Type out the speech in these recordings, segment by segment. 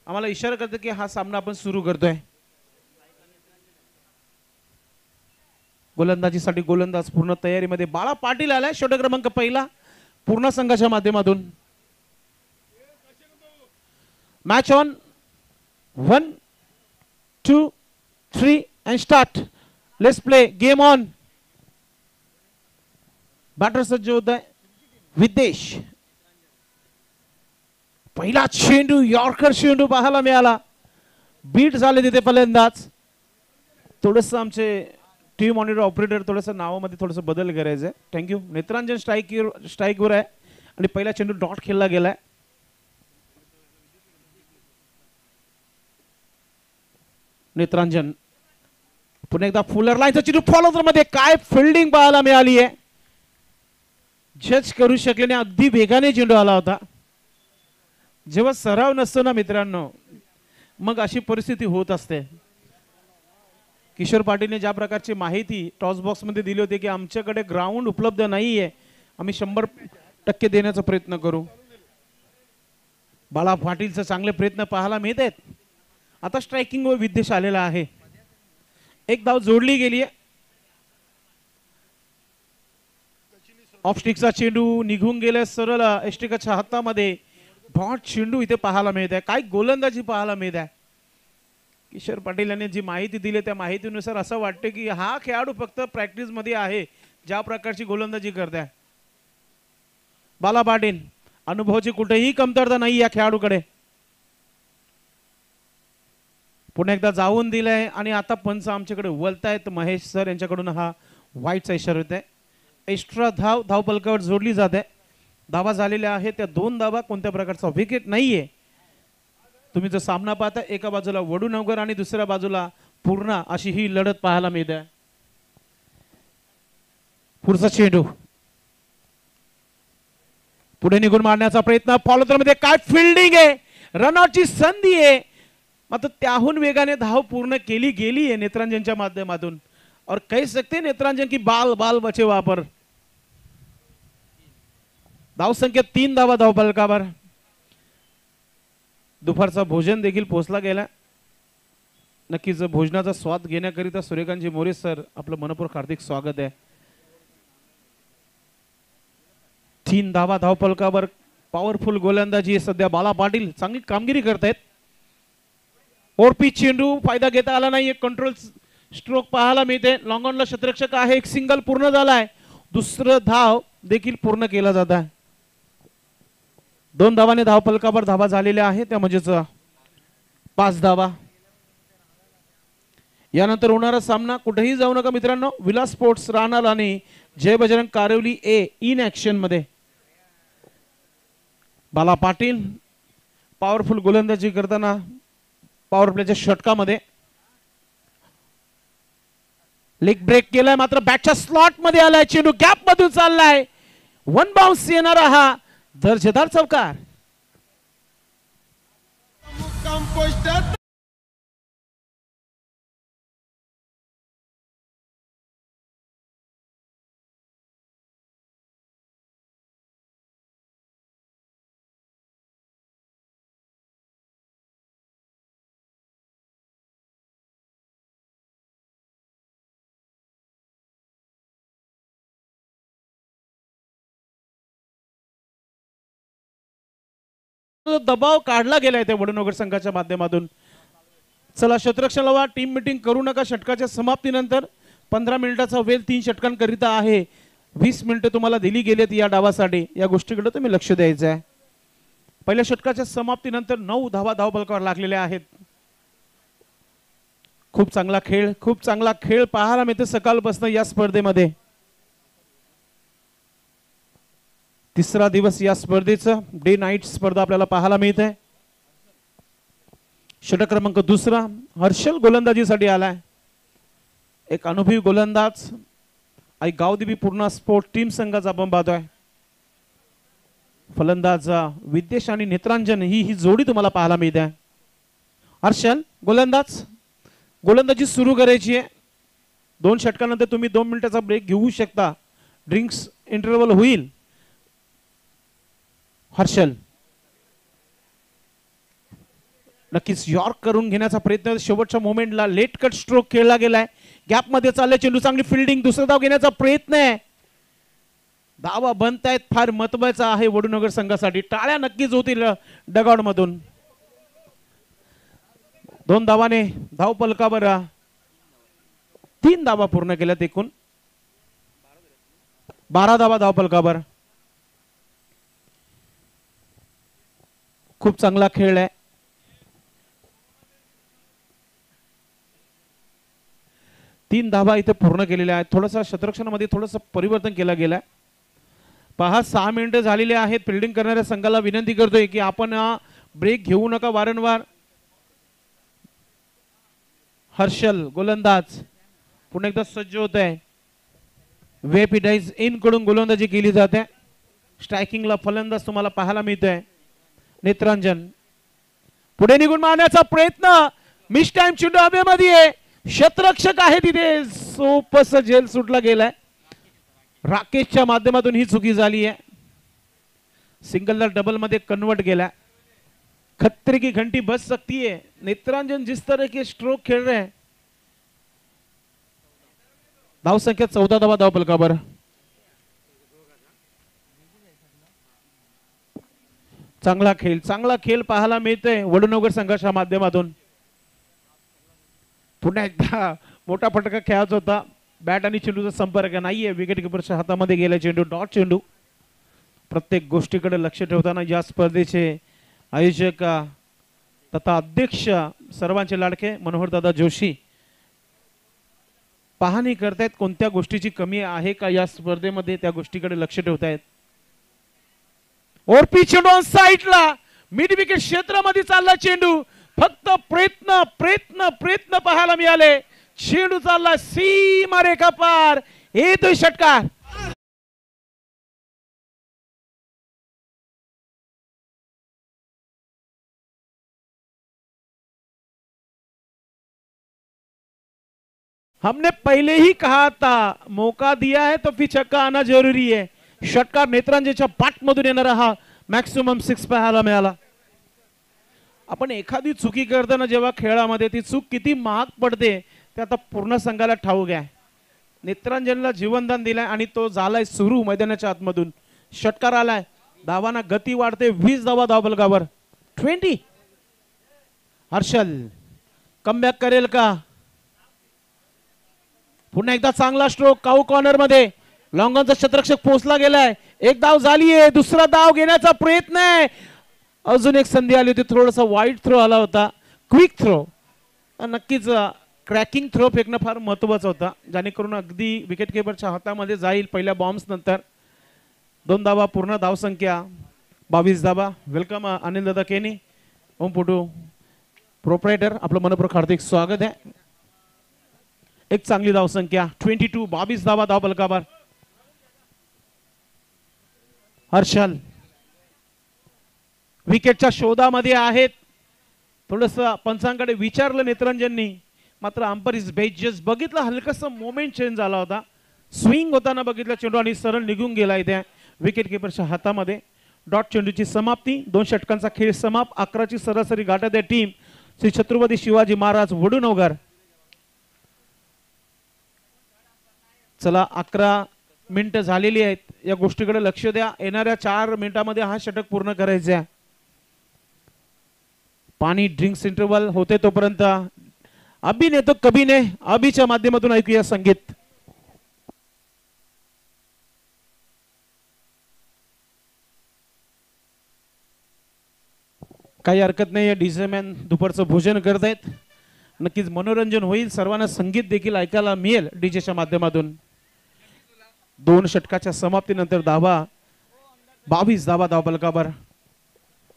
आम्हाला इशारा करते की हा सामना आपण सुरू करतोय। गोलंदाजीसाठी गोलंदाज पूर्ण तयारीमध्ये बाळा पाटील आलाय षटक क्रमांक पहिला पूर्ण संघाच्या माध्यमातून। Match on 1 2 3 and start. Let's play. Game on. Batter सज्ज होत आहे विदेश। पहिला चेंडू यॉर्कर चेंडू पाहायला मिळाला। बीट झाले तिथे फलंदाज। थोडस आमचे टीम मॉनिटर ऑपरेटर थोडस नावामध्ये थोडस बदल करायचं। थँक्यू। नेत्रांजन स्ट्राईकवर आहे आणि पहिला चेंडू डॉट खेळला गेलाय। नेत्रांजन पुन्हा एकदा फुलर लाईनचा चेंडू फॉलोअर मध्ये काय फिल्डिंग पाहायला मिळाली आहे। जज करू शकले नाही अगदी वेगाने चेंडू आला होता। जेव्हा सराव नसतो ना मित्रांनो मग अशी परिस्थिती होत असते। किशोर पाटीलने ज्या प्रकारची माहिती टॉस बॉक्स मध्ये दिली होती की आमच्याकडे ग्राउंड उपलब्ध नाहीये आम्ही 100% देण्याचा प्रयत्न करू। बाळा पाटीलचे चांगले प्रयत्न पाहायला मिळत आहेत। आता स्ट्रायकिंग वर विदेश आलेला आहे। एक धाव जोडली गेली आहे। ऑफ स्टिकचा चेंडू निघून गेला सरळ एस्टिकाच्या हातामध्ये। डॉट चेंडू इथे पाहायला मिळत आहे। काय गोलंदाजी पाहायला मिळत आहे। किशोर पाटील यांनी जी माहिती दिली त्या माहितीनुसार असं वाटतं की हा खेळाडू फक्त प्रॅक्टिस मध्ये आहे ज्या प्रकारची गोलंदाजी करताय। बाला पाटील अनुभवाची कुठेही कमतरता नाही या खेळाडूकडे। पुन्हा एकदा जाऊन दिलाय आणि आता पंच आमच्याकडे वळतायत महेश सर यांच्याकडून हा वाईटचा इशारा होत आहे। एक्स्ट्रा धाव फलकावर जोडली जाते। धावा झालेल्या आहेत त्या 2 धावा कोणत्या प्रकारचा विकेट नाहीये। तुम्ही जो सामना पाहता एका बाजूला वडूनगर आणि दुसऱ्या बाजूला पूर्ण अशी ही लढत पाहायला मिळते। पुढचा चेंडू पुढे निघून मारण्याचा प्रयत्न फॉलोअर मध्ये काय फिल्डिंग आहे। रनआउटची संधी आहे मात्र त्याहून वेगाने धाव पूर्ण केली गेली आहे नेत्रांजनच्या माध्यमातून। और कह सकते नेत्रांजन की बाल बाल बचे वापर। धाव संख्या 3 धावा धाव फलकावर। दुपारचा भोजन देखील पोहोचला गेला। नक्कीच भोजनाचा स्वाद घेण्याकरिता सूर्यकांतजी मोरे सर आपलं मनपूर्वक हार्दिक स्वागत आहे। 3 धावा धाव फलकावर पॉवरफुल गोलंदाजी सध्या बाला पाटील चांगली कामगिरी करतायत। ओरपी चेंडू फायदा घेता आला नाही। कंट्रोल स्ट्रोक पाहायला मिळते। लॉंग ऑनला क्षेत्ररक्षक आहे। एक सिंगल पूर्ण झालाय। दुसरं धाव देखील पूर्ण केला जात आहे। 2 धावाने धाव फलकावर धावा झालेल्या आहेत त्या म्हणजेच 5 धावा। यानंतर होणारा सामना कुठेही जाऊ नका मित्रांनो। विलास स्पोर्ट्स राहणार आणि जय बजरंग कारेवली ए इन ऍक्शन मध्ये। बाला पाटील पॉवरफुल गोलंदाजी करताना पॉवर प्लेच्या षटकामध्ये लेग ब्रेक केलाय मात्र बॅटच्या स्लॉट मध्ये आलाय। चेंडू गॅप मधून चाललाय। 1 बाउन्स येणारा हा दर्जेदार चौकार। दबाव काढला गेलाय त्या वडूनगर संघाच्या माध्यमातून। चला क्षेत्ररक्षण लावा। टीम मीटिंग करू नका। षटकाच्या समाप्तीनंतर 15 मिनिटाचा वेळ 3 षटकांकरिता आहे। 20 मिनिटे तुम्हाला दिली गेलेत या डावासाठी। या गोष्टीकडे तुम्ही लक्ष द्यायचं आहे। पहिल्या षटकाच्या समाप्तीनंतर 9 धावा धाव फलकावर लागलेल्या आहेत। खूप चांगला खेळ पाहायला मिळते सकाळपासून या स्पर्धेमध्ये। तिसरा दिवस या स्पर्धेचं डे नाईट स्पर्धा आपल्याला पाहायला मिळते। षटक क्रमांक 2 हर्षल गोलंदाजीसाठी आलाय। एक अनुभवी गोलंदाज आई गावदेवी पूर्ण स्पोर्ट टीम संघाचा आपण पाहतोय। फलंदाज विदेश आणि नेत्रांजन ही जोडी तुम्हाला पाहायला मिळते। हर्षल गोलंदाजी सुरू करायची आहे। 2 षटकानंतर तुम्ही 2 मिनिटाचा ब्रेक घेऊ शकता। ड्रिंक्स इंटरव्हल होईल। हर्षल नक्कीच यॉर्क करून घेण्याचा प्रयत्न, शेवटच्या मोमेंटला लेट कट स्ट्रोक खेळला गेलाय, गॅप मध्ये चाललाय चेंडू, चांगली फिल्डिंग, दुसरा धाव घेण्याचा प्रयत्न आहे, धावा बनतायत, फार महत्वाचा आहे वडूनगर संघासाठी, टाळ्या नक्कीच होतील डगआउट मधून. 2 धावाने धाव पलकावर 3 धावा पूर्ण केल्यात, एकूण 12 धावा धाव पलकावर. खूप चांगला खेळ आहे. तीन धावा इथे पूर्ण केलेल्या आहेत. थोडंसं क्षेत्ररक्षणामध्ये थोडंसं परिवर्तन केलं गेलं. पहा 6 मिनिटं झालेले आहेत. फिल्डिंग करणाऱ्या संघाला विनंती करतोय की आपण ब्रेक घेऊ नका वारंवार. हर्षल गोलंदाज पुन्हा एकदा सज्ज होत आहे. वेब इडाईज इन कडून गोलंदाजी केली जाते. स्ट्रायकिंगला फलंदाज तुम्हाला पाहायला मिळतोय नेत्रांजन. पुढे निघून मारण्याचा प्रयत्न, मिस टाइम चेंडू हवेमध्ये, क्षेत्ररक्षक आहे तिथे, सोपस झेल सुटला गेलाय. राकेशच्या माध्यमातून ही चुकी झाली आहे. सिंगलला डबल मध्ये कन्वर्ट केला. खतरे की घंटी बज सकती है. नेत्रांजन जिस तरह के स्ट्रोक खेल रहे हैं. धाव संख्या 14 धावा धाव फलकावर. चांगला खेळ पाहायला मिळतोय वडूनगर संघाच्या माध्यमातून. पुन्हा एकदा मोठा फटका खेळायचा होता. बॅट आणि चेंडूचा संपर्क नाहीये. विकेट किपरच्या हातामध्ये गेला चेंडू, डॉट चेंडू. प्रत्येक गोष्टीकडे लक्ष ठेवताना या स्पर्धेचे आयोजक तथा अध्यक्ष सर्वांचे लाडके मनोहरदादा जोशी पाहणी करतायत. कोणत्या गोष्टीची कमी आहे का या स्पर्धेमध्ये, त्या गोष्टीकडे लक्ष ठेवतायत. ओरपी चेंडू ऑन साइडला, मिड विकेट क्षेत्रामध्ये चालला चेंडू. फक्त प्रयत्न प्रयत्न प्रयत्न पाहायला मिळाले. चेंडू चालला सीमा रेखा पार. येतोय षटकार. हमने पहले ही कहा था मौका दिया है तो फिर छक्का आना जरूरी है. षटकार नेत्रांजनच्या पाठ मधून येणारा हा मॅक्सिमम 6 पाहायला मिळाला. आपण एखादी चुकी करताना जेव्हा खेळामध्ये ती चूक किती महाग पडते ते आता पूर्ण संघाला ठाऊक आहे. नेत्रांजनला जीवनदान दिलाय आणि तो झालाय सुरू मैदानाच्या आतमधून. षटकार आलाय. धावांना गती वाढते. 20 धावा धावफलकावर. 20. हर्षल कमबॅक करेल का. पुन्हा एकदा चांगला स्ट्रोक काऊ कॉर्नर मध्ये. लॉंगॉनचा क्षेत्ररक्षक पोहोचला गेलाय. एक धाव झालीये. दुसरा धाव घेण्याचा प्रयत्न आहे. अजून एक संधी आली होती. थोडासा वाईड थ्रो आला होता. Quick throw. नक्कीच क्रॅकिंग थ्रो फेकणं फार महत्वाचं होतं, जेणेकरून अगदी विकेट किपरच्या हातामध्ये जाईल पहिल्या बॉम्ब्स नंतर. 2 धावा पूर्ण धावसंख्या 22 धावा. वेलकम अनिल दादा केनी, ओम पुटू प्रोप्रायटर, आपलं मनपूर्वक हार्दिक स्वागत आहे. एक चांगली धावसंख्या 22. 22 धावा धाव फलकावर. हर्षल विकेटच्या शोधामध्ये आहेत. थोडस पंचांकडे विचारलं नेत्रांजननी, मात्र अंपायर इज बेजस. बघितलं हलकसा मोमेंट चेंज झाला होता. स्विंग होताना बघितलं चेंडू आणि सरळ निघून गेला त्या विकेट किपरच्या हातामध्ये. डॉट चेंडूची समाप्ती. 2 षटकांचा खेळ समाप्त. 11ची सरासरी गाठत आहे टीम श्री छत्रपती शिवाजी महाराज वडूनगर. चला 11 मिनिटं झालेली आहेत. या गोष्टीकडे लक्ष द्या. येणाऱ्या 4 मिनिटांमध्ये हा षटक पूर्ण करायचा आहे. पाणी ड्रिंक्स इंटरवल होते तोपर्यंत अभी ने तो कभी ने अभिच्या माध्यमातून ऐकूया संगीत. काही हरकत नाही. डीजे मॅन दुपारचं भोजन करत आहेत. नक्कीच मनोरंजन होईल. सर्वांना संगीत देखील ऐकायला मिळेल डीजेच्या माध्यमातून. 2 षटकाच्या समाप्तीनंतर धावा 22 धावा धावफलकावर.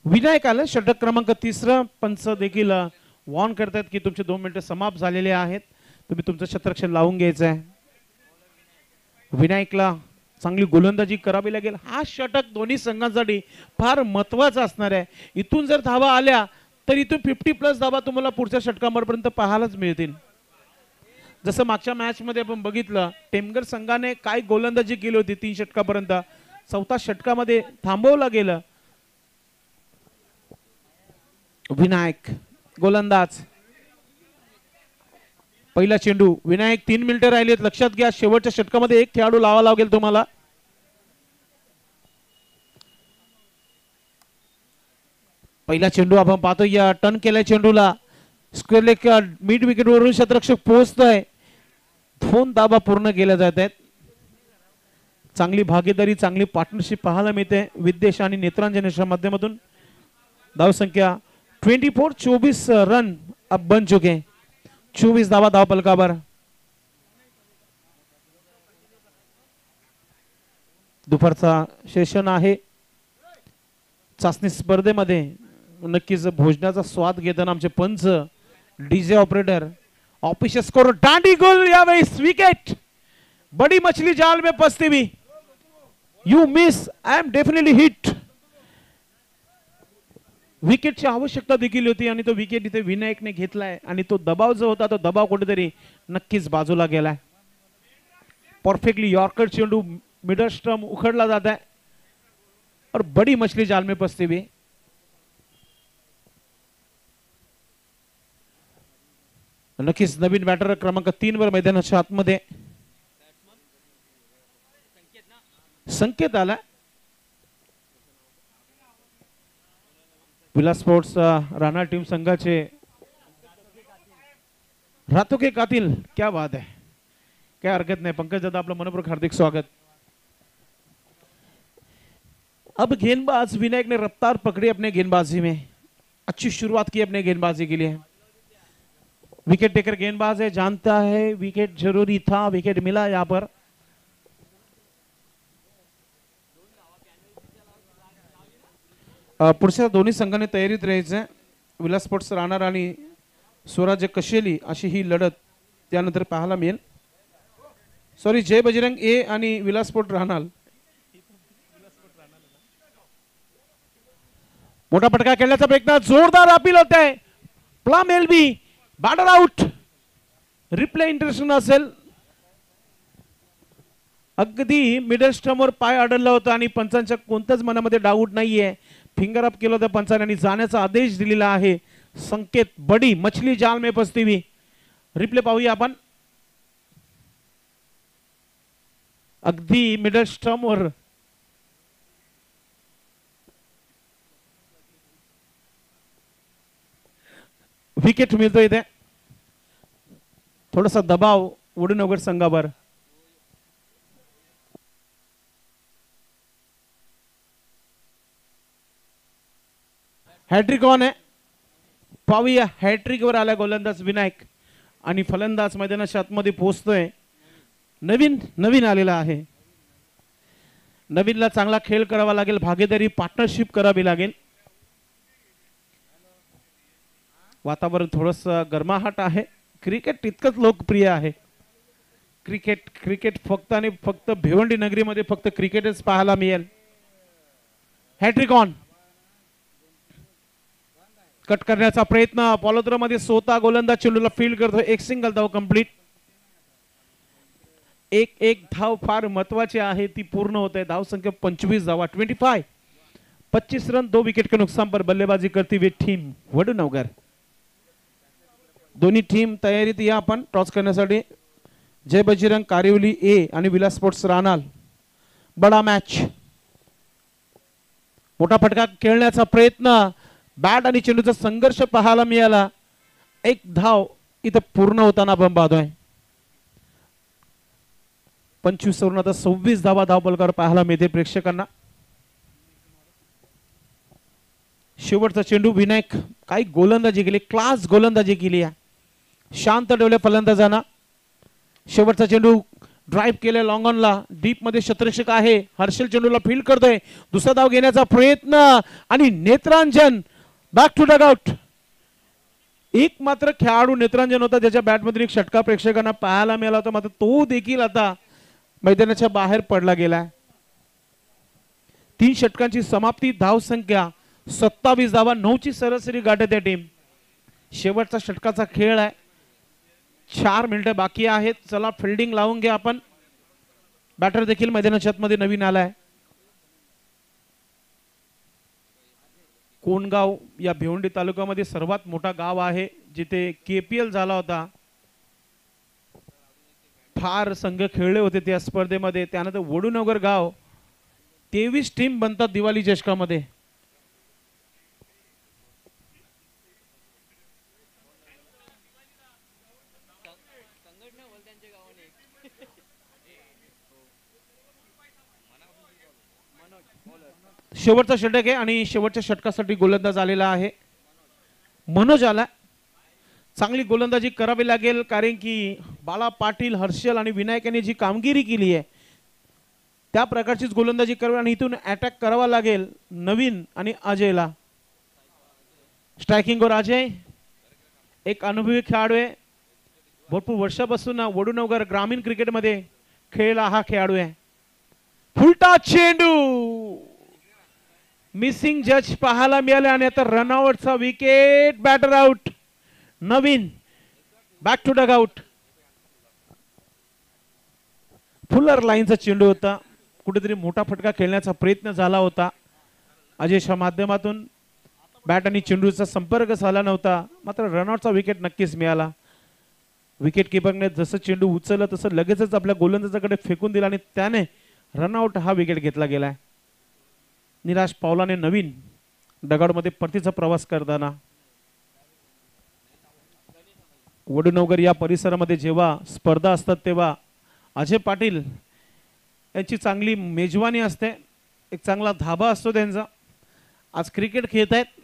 विनायक आलं षटक क्रमांक 3. पंच देखील वॉर्न करतात की तुमचे 2 मिनिटं समाप्त झालेले आहेत. तुम्ही तुमचं क्षेत्ररक्षण लावून घ्यायचं आहे. विनायकला चांगली गोलंदाजी करावी लागेल. हा षटक दोन्ही संघांसाठी फार महत्वाचा असणार आहे. इथून जर धावा आल्या तर इथून 50+ धावा तुम्हाला पुढच्या षटकांपर्यंत पाहायलाच मिळतील. जसं मागच्या मॅच मध्ये आपण बघितलं टेमगर संघाने काय गोलंदाजी केली होती 3 षटकापर्यंत. 4थ्या षटकामध्ये थांबवला गेलं. विनायक गोलंदाज. पहिला चेंडू. विनायक 3 मिनिटे राहिलेत, लक्षात घ्या. शेवटच्या षटकामध्ये एक खेळाडू लावा लागेल तुम्हाला. पहिला चेंडू आपण पाहतो, या टर्न केल्या चेंडूला स्क्वेअर लेग मिड विकेट वरून क्षेत्ररक्षक पोहोचतोय. 2 धावा पूर्ण केल्या जात आहेत. चांगली भागीदारी, चांगली पार्टनरशिप पाहायला मिळते विद्येश आणि नेत्रांजनेच्या माध्यमातून. धाव संख्या 24 रन अब बन चुके. 24 धावा धाव फलकावर. दुपारचा सेशन आहे. चाचणी स्पर्धेमध्ये नक्कीच भोजनाचा स्वाद घेताना आमचे पंच, डीजे ऑपरेटर, ऑफिशियल स्कोर. दांडी गोल यावेळेस. विकेट. बड़ी मछली जाल में फंसती हुई. You miss, I am definitely hit. विकेटची आवश्यकता देखील होती आणि तो विकेट इथे विनायकने घेतलाय आणि तो दबाव जो होता तो दबाव कुठेतरी नक्कीच बाजूला गेलाय. परफेक्टली यॉर्कर चेंडू मिडल स्टंप उखड़ला जाता है और बड़ी मछली जाल में फंसती हुई. नक्कीच नवीन बॅटर क्रमांक 3 वर मैदानाच्या आतमध्ये संकेत आला. विलास स्पोर्ट्स राणा टीम संघाचे रातों के कातिल. क्या बात है, क्या हरकत नहीं. पंकज दादा आपलं मनपूर्वक हार्दिक स्वागत. अब गेंदबाज विनायक ने रफ्तार पकड़ी अपने गेंदबाजी में. अच्छी शुरुआत की अपने गेंदबाजी के लिए. विकेट टेकर गेंदबाज है, जानता है विकेट जरूरी था, विकेट मिला यहां पर. पुढच्या दोन्ही संघाने तयारीत राहायचं. विलास स्पोर्ट्स राहणार आणि स्वराज्य कशेली अशी ही लढत त्यानंतर पाहायला मिळेल. सॉरी, जय बजरंग ए आणि विलास स्पोर्ट राहणार. मोठा फटका खेळण्याचा प्रयत्न, जोरदार अपील होत आहे. Plumb LB, batter out. Replay interesting असेल. अगदी मिडल स्टंपवर पाय अडकला होता आणि पंचांच्या कोणत्याच मनामध्ये डाऊट नाहीये. फिंगर अप केलं होतं पंचाने आणि जाण्याचा आदेश दिलेला आहे. संकेत बडी मछली जाल में फंसती हुई. रिप्ले पाहूया आपण. अगदी मिडल स्टंपवर विकेट मिळतोय. इथे थोडासा दबाव वडनगर संघावर. हॅट्रिक ऑन आहे. पाहूया हॅट्रिक वर आला गोलंदाज विनायक आणि फलंदाज मैदानाच्या आतमध्ये पोहोचतोय. नवीन आलेला आहे. नवीनला चांगला खेळ करावा लागेल, भागीदारी पार्टनरशिप करावी लागेल. वातावरण थोडस गरमाहट आहे. क्रिकेट तितकंच लोकप्रिय आहे. क्रिकेट फक्त आणि फक्त भिवंडी नगरीमध्ये फक्त क्रिकेटच पाहायला मिळेल. Hat trick on. कट करण्याचा प्रयत्न. पॉलोद्रामध्ये स्वतः गोलंदाज चेंडूला फील्ड करतो. एक सिंगल धाव कंप्लीट. एक धाव फार महत्वाची आहे, ती पूर्ण होत आहे. धाव संख्या 25 धावा. 25 रन 2 विकेट के नुकसान पर बल्लेबाजी करती हुई टीम वडनगर. दोन्ही टीम तयारीत या आपण टॉस करण्यासाठी. जय बजरंग कारिवली ए आणि विलास स्पोर्ट्स रानाल. बडा मॅच. मोठा फटका खेळण्याचा प्रयत्न. बॅट आणि चेंडूचा संघर्ष पाहायला मिळाला. एक धाव इथं पूर्ण होताना आपण पाहतोय. 25 वरून आता 26 धावा धाव फलकावर पाहायला मिळते प्रेक्षकांना. शेवटचा चेंडू. विनायक काही गोलंदाजी केली, क्लास गोलंदाजी केली आहे. शांत ठेवले फलंदाजांना. शेवटचा चेंडू ड्राइव्ह केले लॉंग ऑनला. डीप मध्ये क्षेत्ररक्षक आहे. हर्षल चेंडूला फील्ड करतोय. दुसरा धाव घेण्याचा प्रयत्न आणि नेत्रांजन बॅक टू डग आउट. एक मात्र खेळाडू नेत्रांजन होता ज्याच्या बॅटमधून एक षटका प्रेक्षकांना पाहायला मिळाला होता, मात्र तो देखील आता मैदानाच्या बाहेर पडला गेला. 3 षटकांची समाप्ती. धाव संख्या 27 धावा. 9ची सरासरी गाठत आहे टीम. शेवटचा षटकाचा खेळ आहे. 4 मिनिटं बाकी आहेत. चला फिल्डिंग लावून घ्या आपण. बॅटर देखील मैदानाच्या आतमध्ये नवीन आलाय. कोणगाव या भिवंडी तालुक्यामध्ये सर्वात मोठा गाव आहे, जिथे KPL झाला होता. फार संघ खेळले होते त्या स्पर्धेमध्ये. त्यानंतर वडूनगर गाव 23 टीम बनतात दिवाळी चषकामध्ये. शेवटचा षटक आहे आणि शेवटच्या षटकासाठी गोलंदाज आलेला आहे. मनोज आला. चांगली गोलंदाजी करावी लागेल, कारण की बाळा पाटील, हर्षल आणि विनायक यांनी जी कामगिरी केली आहे त्या प्रकारचीच गोलंदाजी करावी आणि इथून अटॅक करावा लागेल नवीन आणि अजयला. स्ट्रायकिंगवर अजय, एक अनुभवी खेळाडू आहे. भरपूर वर्षापासून वडूनगर ग्रामीण क्रिकेटमध्ये खेळला हा खेळाडू आहे. फुलटा चेंडू, मिसिंग जज पाहायला मिळाले आणि आता रनआउटचा विकेट. Batter out. नवीन back to dugout. Fuller लाईनचा चेंडू होता. कुठेतरी मोठा फटका खेळण्याचा प्रयत्न झाला होता अजयच्या माध्यमातून. बॅट आणि चेंडूचा संपर्क झाला नव्हता, मात्र रनआउटचा विकेट नक्कीच मिळाला. विकेट किपरने जसं चेंडू उचललं तसं लगेचच आपल्या गोलंदाजाकडे फेकून दिला आणि त्याने रनआउट हा विकेट घेतला गेलाय. निराश पावलाने नवीन डगाडमध्ये परतीचा प्रवास करताना. वडूनगर या परिसरामध्ये जेव्हा स्पर्धा असतात तेव्हा अजय पाटील यांची चांगली मेजवानी असते, एक चांगला धाबा असतो त्यांचा. आज क्रिकेट खेळत आहेत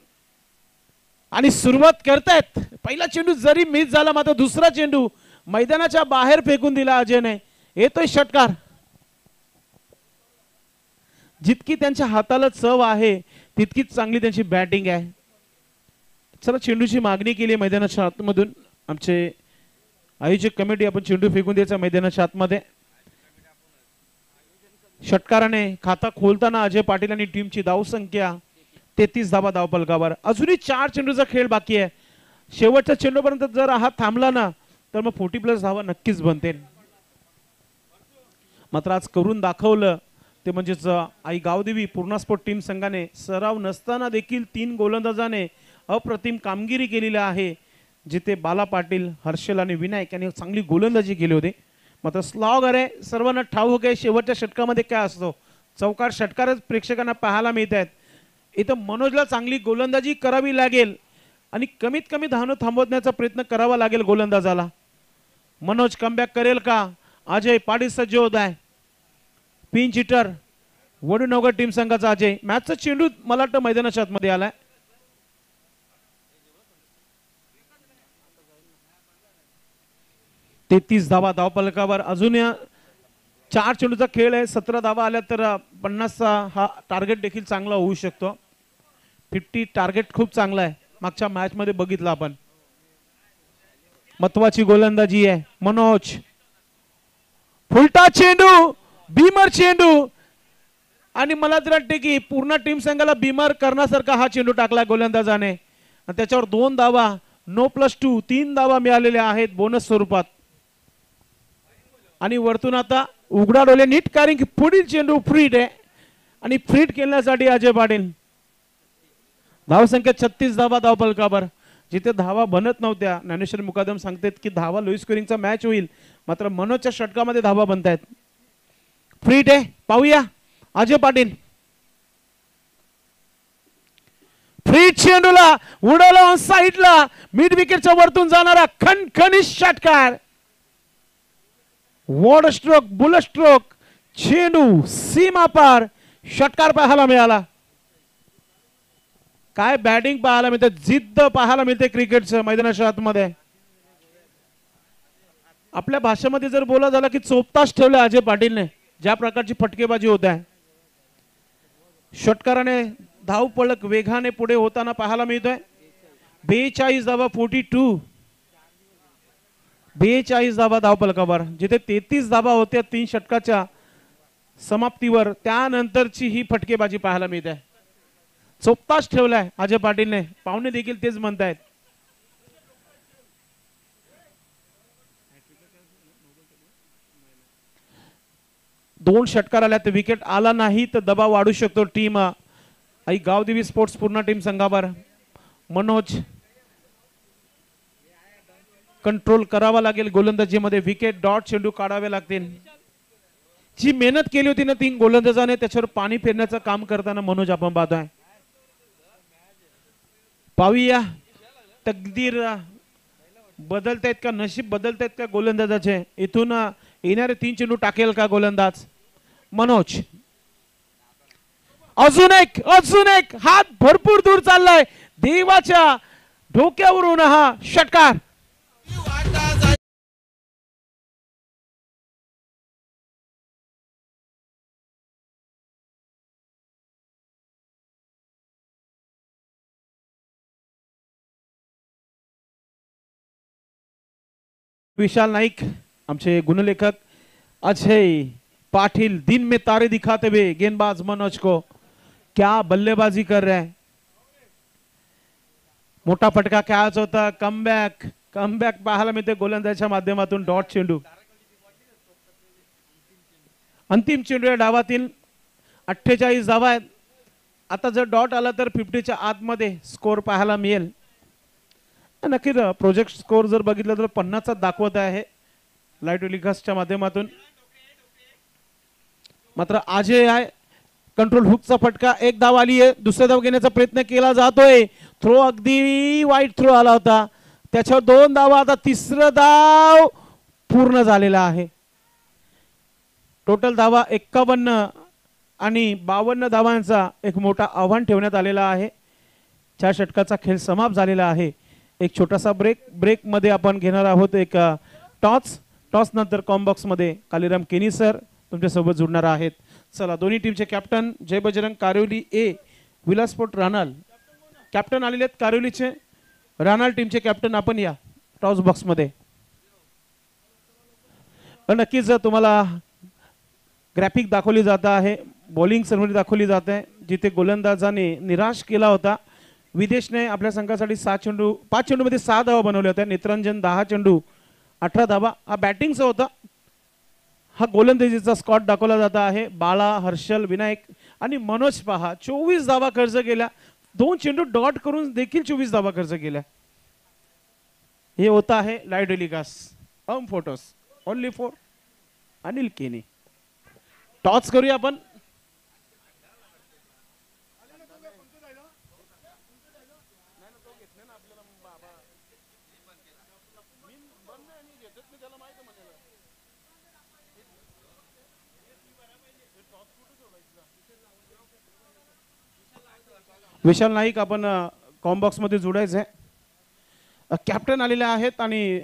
आणि सुरुवात करतायत. पहिला चेंडू जरी मिस झाला, मात्र दुसरा चेंडू मैदानाच्या बाहेर फेकून दिला अजयने. येतोय षटकार. जितकी त्यांच्या हाताला चव आहे तितकीच चांगली त्यांची बॅटिंग आहे. चला, चेंडूची मागणी केली मैदानाच्या आतमधून. आमचे आयोजक कमिटी, आपण चेंडू फेकून द्यायचा मैदानाच्या आतमध्ये. षटकाराने खाता खोलताना अजय पाटील आणि टीमची धावसंख्या 33 धावा धावफलकावर. अजूनही 4 चेंडूचा खेळ बाकी आहे. शेवटच्या चेंडूपर्यंत जर हा थांबला ना तर मग 40+ धावा नक्कीच बनतील. मात्र आज करून दाखवलं ते म्हणजेच आई गावदेवी पूर्णा स्पोर्ट टीम संघाने सराव नसताना देखील 3 गोलंदाजाने अप्रतिम कामगिरी केलेली आहे, जिथे बाला पाटील, हर्षल आणि विनायक यांनी चांगली गोलंदाजी केली होती. मात्र स्लॉगर आहे, सर्वांना ठाऊक आहे शेवटच्या षटकामध्ये काय असतो. चौकार षटकारच प्रेक्षकांना पाहायला मिळत आहेत. इथं मनोजला चांगली गोलंदाजी करावी लागेल आणि कमीत कमी धावणं थांबवण्याचा प्रयत्न करावा लागेल गोलंदाजाला. मनोज कमबॅक करेल का? अजय पाटील सज्ज होत आहे. पिंच हिटर वडूनगर टीम संघाचा अजय. मॅचचा चेंडू मला वाटतं मैदानाच्या आतमध्ये आलाय. ते 30 धावा धावफलकावर. अजून 4 चेंडूचा खेळ आहे. 17 धावा आल्या तर 50चा हा टार्गेट देखील चांगला होऊ शकतो. 50 टार्गेट खूप चांगला आहे, मागच्या मॅच मध्ये बघितलं आपण. महत्वाची गोलंदाजी आहे मनोज. फुलटा चेंडू, बीमर चेंडू, आणि मला तर वाटते की पूर्ण टीम संघाला बीमर करण्यासारखा हा चेंडू टाकला गोलंदाजाने. त्याच्यावर 2 धावा, No+2 3 धावा मिळालेल्या आहेत बोनस स्वरूपात. आणि वरतून आता उघडा डोले नीट, कारण की पुढील चेंडू फ्रीट आहे आणि फ्रीट खेळण्यासाठी अजय पाटील. धावसंख्या 36 धावा धावफलकावर. जिथे धावा बनत नव्हत्या, ज्ञानेश्वर मुकादम सांगतात की धावा लो स्कोरिंगचा मॅच होईल, मात्र मनोजच्या षटकामध्ये धावा बनतायत. फ्रीट आहे, पाहूया अजय पाटील. फ्रीट चेंडूला उडवला ऑन साइडला, मिड विकेटच्या वरतून जाणारा खणखणीत षटकार. वॉड स्ट्रोक, बुल स्ट्रोक, चेंडू सीमा पार, षटकार पाहायला मिळाला. काय बॅटिंग पाहायला मिळते, जिद्द पाहायला मिळते क्रिकेटचं मैदानाच्या आतमध्ये. आपल्या भाषेमध्ये जर बोला झाला की चोपताच ठेवलं अजय पाटीलने, ज्या प्रकारची फटकेबाजी होत आहे. षटकाराने धाव पळक वेगाने पुढे होताना पाहायला मिळतोय. 42 धावा 42, 42 धावा धावफलकावर. जिथे 33 धावा होत्या 3 षटकाच्या समाप्तीवर, त्यानंतरची ही फटकेबाजी पाहायला मिळते. चोपताच ठेवलाय अजय पाटीलने, पाहुणे देखील तेच म्हणतायत. दोन षटकार आल्या, तर विकेट आला नाही तर दबाव वाढू शकतो टीम आई गावदेवी स्पोर्ट्स पूर्ण टीम संघावर मनोज कंट्रोल करावा लागेल गोलंदाजीमध्ये विकेट डॉट चेंडू काढावे लागतील जी मेहनत केली होती ना 3 गोलंदाजाने त्याच्यावर पाणी फेरण्याचं काम करताना मनोज आपण पाहतोय पाहूया तकदीर बदलतायत का नशीब बदलतायत का गोलंदाजाचे इथून येणारे 3 चेंडू टाकेल का गोलंदाज मनोज अजून एक हात भरपूर दूर चाललाय देवाच्या डोक्यावरून हा षटकार विशाल नाईक आमचे गुणलेखक अजय पाटिल दिन में तारे दिखाते हुए गेंदबाज मनोज को क्या बल्लेबाजी कर रहे हैं मोठा फटका खेळायचा होता कमबॅक पाहायला मिळते गोलंदाजाच्या माध्यमातून डॉट चेंडू अंतिम चेंडू या डावातील 48 धावा आहेत आता जर डॉट आला तर 50च्या आतमध्ये स्कोर पाहायला मिळेल नक्कीच प्रोजेक्ट स्कोर जर बघितलं तर 50चा दाखवत आहे लाईट टेलिकास्टच्या माध्यमातून मात्र अजय आहे कंट्रोल हुकचा फटका एक धाव आली आहे दुसरा धाव घेण्याचा प्रयत्न केला जातोय थ्रो अगदी वाईट थ्रो आला होता त्याच्यावर 2 धावा आता तिसरा धाव पूर्ण झालेला आहे टोटल धावा 51 आणि 52 धावांचा एक मोठा आव्हान ठेवण्यात आलेला आहे 4 षटकाचा खेळ समाप्त झालेला आहे एक छोटासा ब्रेक मध्ये आपण घेणार आहोत एक टॉस नंतर कॉम्बॉक्स मध्ये कालीराम केनी सर तुमच्या सोबत जुडणार आहेत चला दोन्ही टीमचे कॅप्टन जय बजरंग कारिवली ए विलासपोर्ट रानाल कॅप्टन आलेले आहेत कारिवलीचे रानाल टीमचे कॅप्टन आपण या टॉस बॉक्स मध्ये नक्कीच तुम्हाला ग्राफिक दाखवली जात आहे बॉलिंग सर्व्हर दाखवली जात आहे जिथे गोलंदाजाने निराश केला होता विदेशने आपल्या संघासाठी 5 चेंडूमध्ये 6 धावा बनवल्या होत्या नित्रंजन 10 चेंडू 18 धावा हा बॅटिंगचा होता हा गोलंदाजीचा स्कॉट दाखवला जात आहे बाळा हर्षल विनायक आणि मनोज पहा 24 धावा खर्च केल्या 2 चेंडू डॉट करून देखील 24 धावा खर्च केल्या हे होत आहे live telecast photos only for Anil केनी टॉस करूया आपण विशाल नाईक आपण कॉम्बॉक्स मध्ये जोडायचं आहे कॅप्टन आलेले आहेत आणि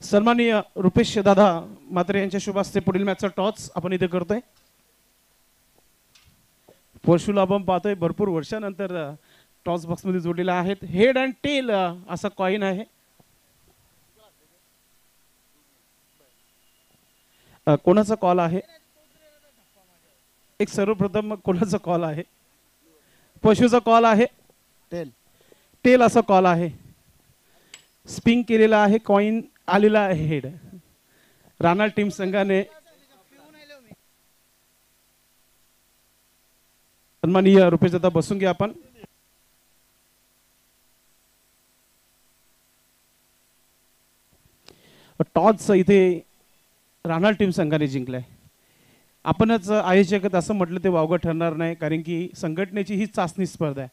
सन्माननीय रुपेश दादा मात्रे यांच्या शुभ हस्ते पुढील मॅचचा टॉस आपण इथे करतोय परशुला आपण पाहतोय भरपूर वर्षानंतर टॉस बॉक्स मध्ये जोडलेला आहेत हेड अँड टेल असा कॉइन आहे कोणाचा कॉल आहे एक सर्वप्रथम कोणाचा कॉल आहे पशुचा कॉल आहे टेल असा कॉल आहे स्पिंग केलेला आहे कॉइन आलेला आहे हेड राणा टीम संघाने सन्माननीय रुपेश दादा बसून घ्या आपण टॉस इथे राणा टीम संघाने जिंकलाय आपणच आयोजक असं म्हटलं ते वावगं ठरणार नाही कारण की संघटनेची ही चाचणी स्पर्धा आहे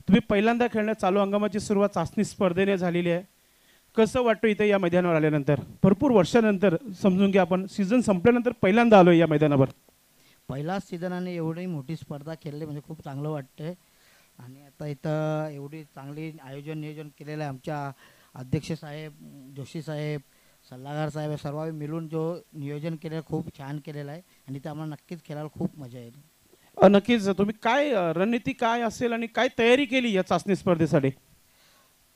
तुम्ही पहिल्यांदा खेळण्यात चालू हंगामाची सुरुवात चाचणी स्पर्धेने झालेली आहे कसं वाटतं इथे या मैदानावर आल्यानंतर भरपूर वर्षानंतर समजून घ्या आपण सीझन संपल्यानंतर पहिल्यांदा आलोय या मैदानावर पहिलाच सीझन आणि एवढी मोठी स्पर्धा खेळली म्हणजे खूप चांगलं वाटतंय आणि आता इथं एवढी चांगली नियोजन केलेलं आहे आमच्या अध्यक्ष साहेब जोशी साहेब सल्लागार साहेब सर्व मिळून जो नियोजन केलेलं खूप छान केलेलं आहे आणि ते आम्हाला नक्कीच खेळायला खूप मजा येईल नक्कीच तुम्ही काय रणनीती काय असेल आणि काय तयारी केली या चाचणी स्पर्धेसाठी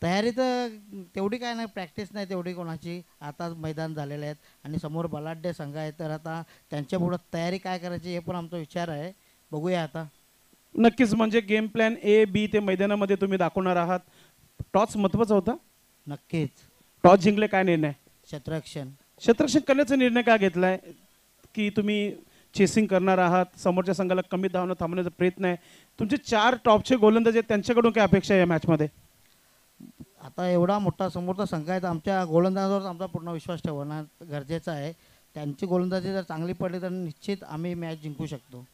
तयारी तर तेवढी काय नाही प्रॅक्टिस नाही तेवढी कोणाची आता मैदान झालेले आहेत आणि समोर बलाढ्य संघ आहे तर आता त्यांच्या पुढे तयारी काय करायची हे पण आमचा विचार आहे बघूया आता नक्कीच म्हणजे गेम प्लॅन ए बी ते मैदानामध्ये तुम्ही दाखवणार आहात टॉस महत्त्वाचा होता नक्कीच टॉस जिंकले काय निर्णय क्षेत्ररक्षण करण्याचा निर्णय काय घेतलाय की तुम्ही चेसिंग करणार आहात, समोरच्या संघाला कमी धावणं थांबण्याचा प्रयत्न आहे. तुमचे 4 टॉपचे गोलंदाज आहेत, त्यांच्याकडून काय अपेक्षा आहे या मॅचमध्ये? आता एवढा मोठा समोरचा संघ आहे तर आमच्या गोलंदाजावर आमचा पूर्ण विश्वास ठेवणं गरजेचं आहे. त्यांची गोलंदाजी जर चांगली पडली तर निश्चित आम्ही मॅच जिंकू शकतो.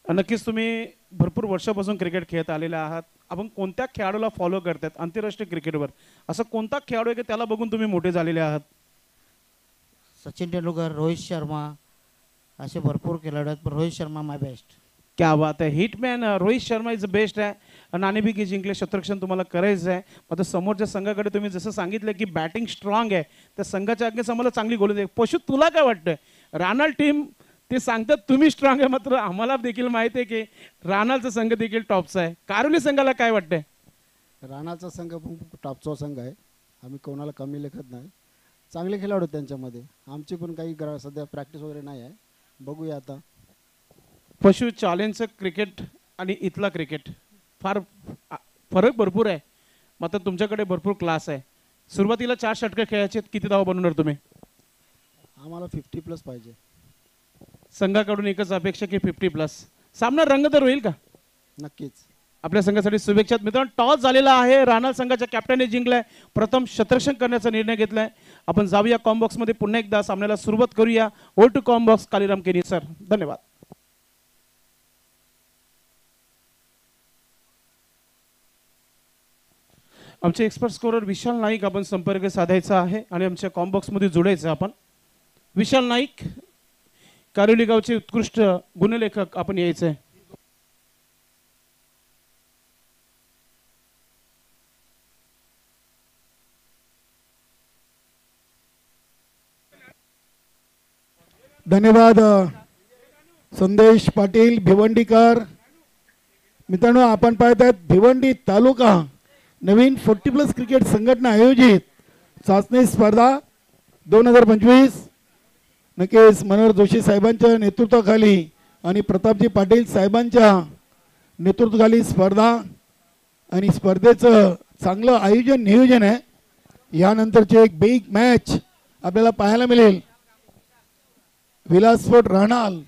नक्कीच तुम्ही भरपूर वर्षापासून क्रिकेट खेळत आलेले आहात. आपण कोणत्या खेळाडूला फॉलो करतात आंतरराष्ट्रीय क्रिकेटवर? असं कोणता खेळाडू आहे की त्याला बघून तुम्ही मोठे झालेले आहात? सचिन तेंडुलकर, रोहित शर्मा असे भरपूर खेळाडू आहेत, पण रोहित शर्मा माय बेस्ट. क्या बात आहे, hitman Rohit Sharma is the best आहे. नाणेफेक जिंकले, शतरक्षण तुम्हाला करायचं आहे. आता समोरच्या संघाकडे तुम्ही जसं सांगितलं की बॅटिंग स्ट्रॉंग आहे, त्या संघाच्या अग्निसमोर चांगली गोलंदाजी. पशु तुला काय वाटतं? रानाल टीम ते सांगतात तुम्ही स्ट्रॉंग आहे, मात्र आम्हाला देखील माहिती आहे की रानालचा संघ देखील टॉपचा आहे. कारोली संघाला काय वाटतंय? राणाचा संघ पण खूप टॉपचा संघ आहे. आम्ही कोणाला कमी लेखत नाही. चांगले खेळाडू आहेत त्यांच्यामध्ये. आमची पण काही सध्या प्रॅक्टिस वगैरे नाही आहे, बघूया आता. पशु चॅलेंजचं क्रिकेट आणि इथला क्रिकेट फार फरक भरपूर आहे, मात्र तुमच्याकडे भरपूर क्लास आहे. सुरुवातीला 4 षटकं खेळायचे, किती धावा बनवणार तुम्ही? आम्हाला 50+ पाहिजे. संघाकडून एकच अपेक्षा की 50+. सामना रंगतदार होईल का? नक्कीच. आपल्या संघासाठी शुभेच्छा. मित्रांनो, टॉस झालेला आहे, रानाल संघाच्या कॅप्टनने जिंकलाय, प्रथम शतरक्षण करण्याचा निर्णय घेतलाय. आपण जाऊया कॉम्बॉक्स मध्ये, पुन्हा एकदा सामन्याला सुरुवात करूया. ओल टू कॉम्बॉक्स, कालीराम केनी सर. धन्यवाद. आमचे एक्सपर्ट स्कोरर विशाल नाईक आपण संपर्क साधायचा आहे आणि आमच्या कॉम्बॉक्स मध्ये जोडायचं आपण. विशाल नाईक, कारोली गावचे उत्कृष्ट गुणलेखक, आपण यायचं आहे. धन्यवाद संदेश पाटील भिवंडीकर. मित्रांनो, आपण पाहत आहात भिवंडी तालुका नवीन 40+ क्रिकेट संघटना आयोजित चाचणी स्पर्धा 2025. नक्कीच मनोहर जोशी साहेबांच्या नेतृत्वाखाली आणि प्रतापजी पाटील साहेबांच्या नेतृत्वाखाली स्पर्धा आणि स्पर्धेचं चांगलं आयोजन नियोजन आहे. यानंतरची एक बिग मॅच आपल्याला पाहायला मिळेल. विलासफोर्ट राणाल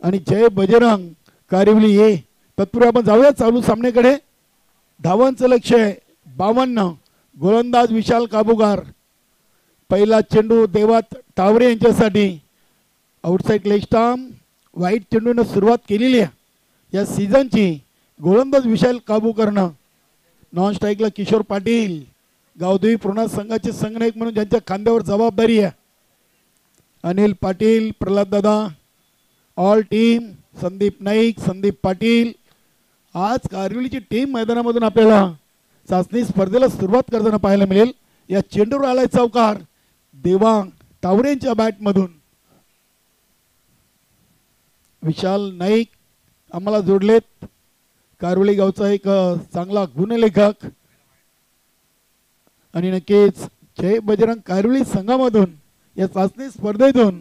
आणि जय बजरंग कारिवली ये. तत्पूर्वी आपण जाऊया चालू सामन्याकडे. धावांचं लक्ष्य 52. गोलंदाज विशाल काबूगार. पहिला चेंडू देवात टावरे यांच्यासाठी. Outside leg stump. वाईट चेंडूने सुरुवात केलेली आहे या सीझनची. गोलंदाज विशाल काबूकरनं. नॉन स्ट्राईकला किशोर पाटील, गावदेवी पूर्णा संघाचे संघनायक म्हणून ज्यांच्या खांद्यावर जबाबदारी आहे. अनिल पाटील, प्रल्हाद दादा, ऑल टीम, संदीप नाईक, संदीप पाटील. आज कारिवलीची टीम मैदानामधून आपल्याला चाचणी स्पर्धेला सुरुवात करताना पाहायला मिळेल. या चेंडूवर आलाय चौकार देवांग टावरेंच्या बॅटमधून. विशाल नाईक आम्हाला जोडलेत. कारिवली गावचा एक चांगला गुणलेखक आणि नक्कीच जय बजरंग कारिवली संघामधून या चाचणी स्पर्धेतून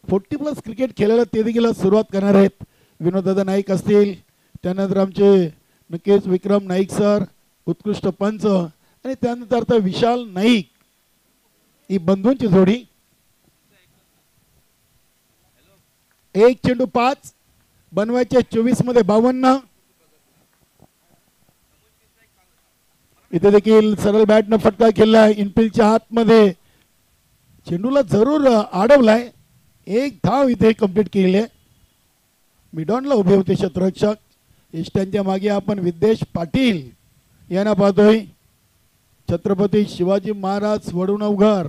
40+ क्रिकेट खेळायला ते देखील सुरुवात करणार आहेत. विनोददादा नाईक असतील, त्यानंतर आमचे नक्कीच विक्रम नाईक सर, उत्कृष्ट पंच, आणि त्यानंतर आता विशाल नाईक. ही बंधूंची जोडी. एक चेंडू 5 बनवायचे 24 मध्ये 52. इथे देखील सरळ बॅटनं फटका केलाय इनफिल्डच्या आतमध्ये. चेंडूला जरूर अडवलाय. एक धाव इथे कंप्लीट केली आहे. मिडॉनला उभे होते क्षेत्ररक्षक. इष्टांच्या मागे आपण विद्येश पाटील यांना पाहतोय. छत्रपती शिवाजी महाराज वडुणवघर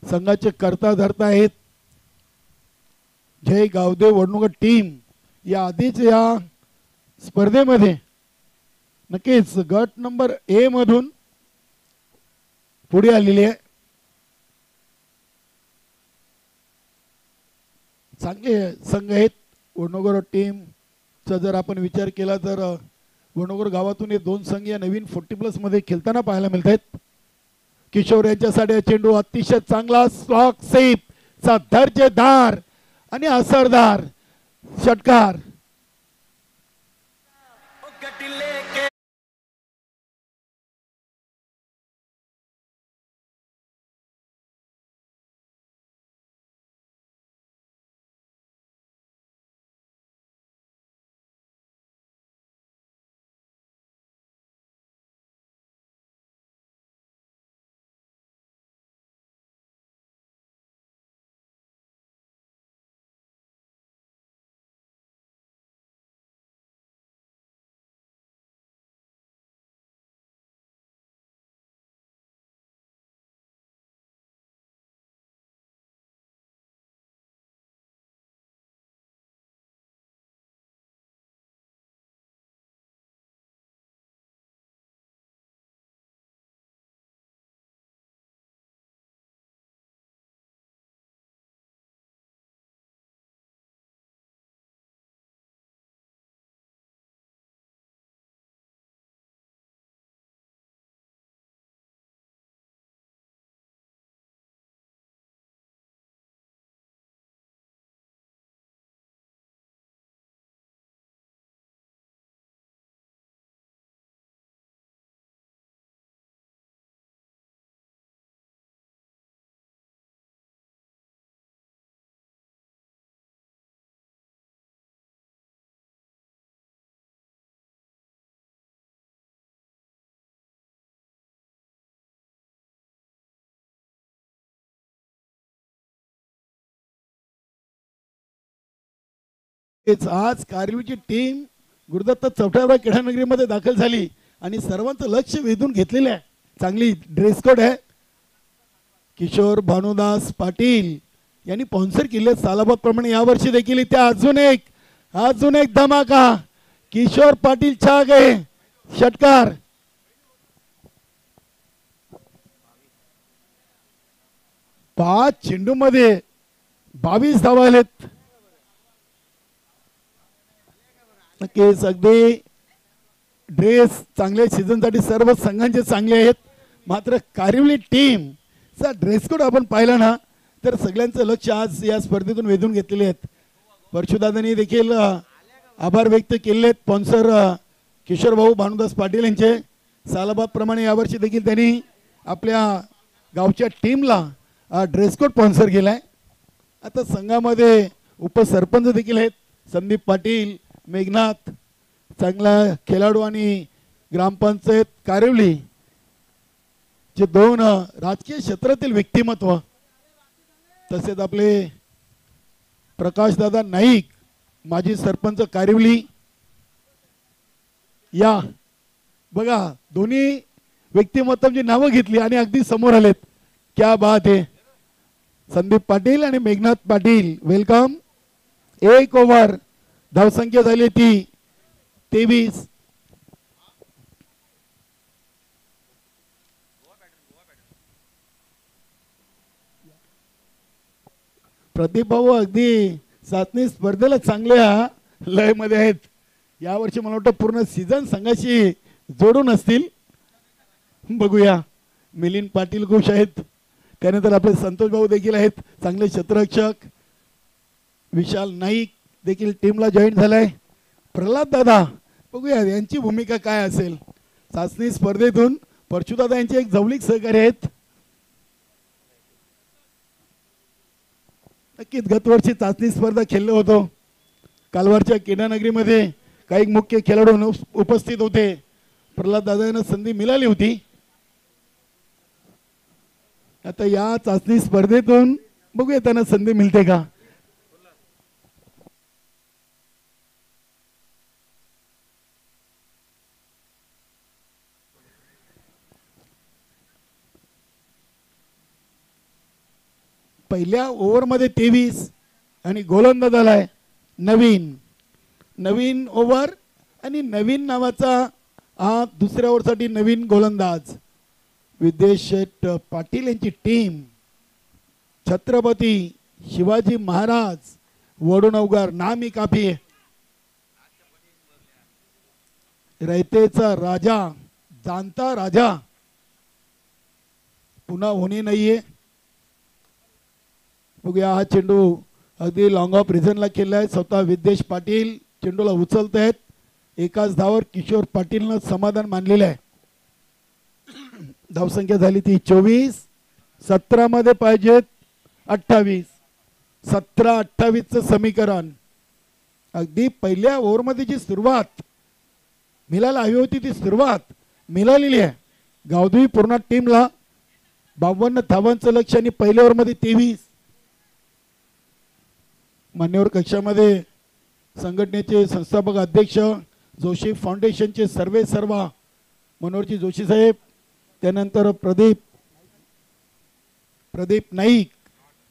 संघाचे कर्ता धर्ता आहेत. जय गावदेव वडणुकर टीम या आधीच या स्पर्धेमध्ये नक्कीच गट नंबर ए मधून पुढे आलेली आहे. चांगले संघ आहेत. वडनगर टीमचा जर आपण विचार केला तर वडनगर गावातून हे 2 संघ या नवीन 40+ मध्ये खेळताना पाहायला मिळत आहेत. किशोर यांच्यासाठी चेंडू अतिशय चांगला स्लॉक सेफ चा दर्जेदार आणि असरदार षटकार. आज कारवीची टीम गुरुदत्त चौथ्यावर क्रीडानगरीमध्ये दाखल झाली आणि सर्वांचं लक्ष वेधून घेतलेलं आहे. चांगली ड्रेस कोड आहे. किशोर भानुदास पाटील यांनी स्पॉन्सर केले सालाबाद प्रमाणे यावर्षी देखील इथे अजून एक धमाका. किशोर पाटील छा गए षटकार. 5 चेंडूमध्ये 22 धावा आलेत. नक्कीच अगदी ड्रेस चांगले सीझनसाठी सर्व संघांचे चांगले आहेत. मात्र कारिवली टीमचा ड्रेस कोड आपण पाहिला ना तर सगळ्यांचं लक्ष आज या स्पर्धेतून वेधून घेतलेले आहेत. परशुदादांनी देखील आभार व्यक्त केले. स्पॉन्सर किशोर भाऊ भानुदास पाटील यांचे सालाबाद प्रमाणे यावर्षी देखील त्यांनी आपल्या गावच्या टीमला ड्रेस कोड स्पॉन्सर केलाय. आता संघामध्ये उपसरपंच देखील आहेत. संदीप पाटील, मेघनाथ चांगला खेळाडू आणि ग्रामपंचायत कारिवली जे 2 राजकीय क्षेत्रातील व्यक्तिमत्व तसेच आपले प्रकाशदादा नाईक माजी सरपंच कारिवली. या बघा दोन्ही व्यक्तिमत्वांची नावं घेतली आणि अगदी समोर आलेत. क्या बात आहे. संदीप पाटील आणि मेघनाथ पाटील वेलकम. 1 ओव्हर धावसंख्या झाली ती 23. प्रदीप भाऊ अगदी चाचणी स्पर्धेला चांगल्या लय मध्ये आहेत. यावर्षी मला वाटतं पूर्ण सीझन संघाशी जोडून असतील. बघूया. मिलिंद पाटील खुश आहेत. त्यानंतर आपले संतोष भाऊ देखील आहेत चांगले क्षेत्ररक्षक. विशाल नाईक देखील टीमला जॉईन झालाय. प्रल्हाद दादा बघूया यांची भूमिका काय असेल. चाचणी स्पर्धेतून परशुदादा यांचे एक जवळीक सहकारी आहेत. नक्कीच गतवर्षी चाचणी स्पर्धा खेळलो होतो. कालवारच्या क्रीडानगरीमध्ये काही मुख्य खेळाडू उपस्थित होते. प्रल्हाद दादा यांना संधी मिळाली होती. आता या चाचणी स्पर्धेतून बघूया त्यांना संधी मिळते का. पहिल्या ओव्हरमध्ये 23 आणि गोलंदाज आलाय नवीन ओव्हर आणि नवीन नावाचा हा दुसऱ्या ओव्हरसाठी नवीन गोलंदाज. विद्येश शेठ पाटील यांची टीम छत्रपती शिवाजी महाराज वडूनवगर नामी काफी. रयतेचा राजा जाणता राजा पुन्हा होणे नाहीये. बघूया हा चेंडू अगदी लॉंग ऑफ रिझनला केलाय. स्वतः विद्येश पाटील चेंडूला उचलत आहेत. एकाच धावावर किशोर पाटीलनं समाधान मानलेलं आहे. धावसंख्या झाली ती 24. 17 मध्ये पाहिजेत 28. 17-28चं समीकरण. अगदी पहिल्या ओव्हरमध्ये जी सुरुवात मिळायला हवी होती ती सुरुवात मिळालेली आहे. गावदेवी पूर्ण टीमला 52 धावांचं लक्ष्य आणि पहिल्या ओव्हरमध्ये 23. मान्यवर कक्षामध्ये संघटनेचे संस्थापक अध्यक्ष जोशी फाउंडेशनचे सर्व मनोहरजी जोशी साहेब, त्यानंतर प्रदीप नाईक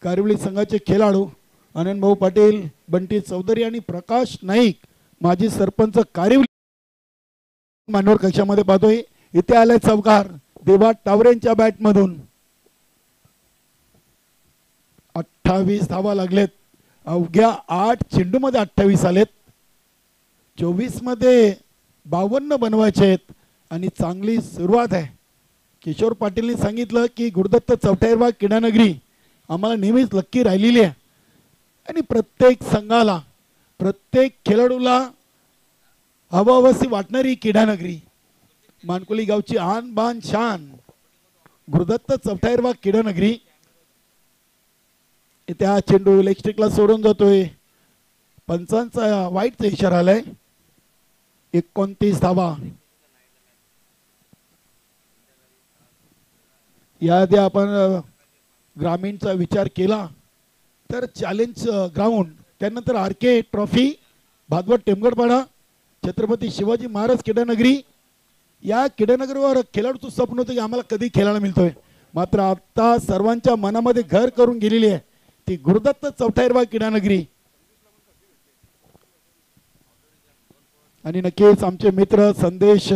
कारिवली संघाचे खेळाडू आनंद भाऊ पाटील, बंटी चौधरी आणि प्रकाश नाईक माजी सरपंच कारिवली मान्यवर कक्षामध्ये पाहतोय. इथे आले चौकार देवा टावरेंच्या बॅटमधून. 28 धावा लागलेत. अवघ्या 8 चेंडूमध्ये 28 आलेत. 24 मध्ये 52 बनवायचे आहेत आणि चांगली सुरुवात आहे. किशोर पाटीलनी सांगितलं की गुरुदत्त चौथ्यावा क्रीडानगरी आम्हाला नेहमीच लक्की राहिलेली आहे आणि प्रत्येक संघाला प्रत्येक खेळाडूला हवाहवासी वाटणारी क्रीडानगरी. मानकुली गावची आन बान शान गुरुदत्त चौथ्यावा क्रीडानगरी. इथे हा चेंडू लेग स्टिकला सोडून जातोय. पंचांचा वाईटचा इशारा आलाय. 29 धावा. याआधी आपण ग्रामीणचा विचार केला तर चॅलेंज ग्राउंड, त्यानंतर आरके ट्रॉफी भादवड टेमगडपाडा छत्रपती शिवाजी महाराज क्रीडानगरी. या क्रीडानगरीवर खेळाडूचं स्वप्न होतं की आम्हाला कधी खेळायला मिळतोय, मात्र आता सर्वांच्या मनामध्ये घर करून गेलेली आहे ती गुरुदत्त चौथाईरवा क्रीडानगरी. आणि नक्कीच आमचे मित्र संदेश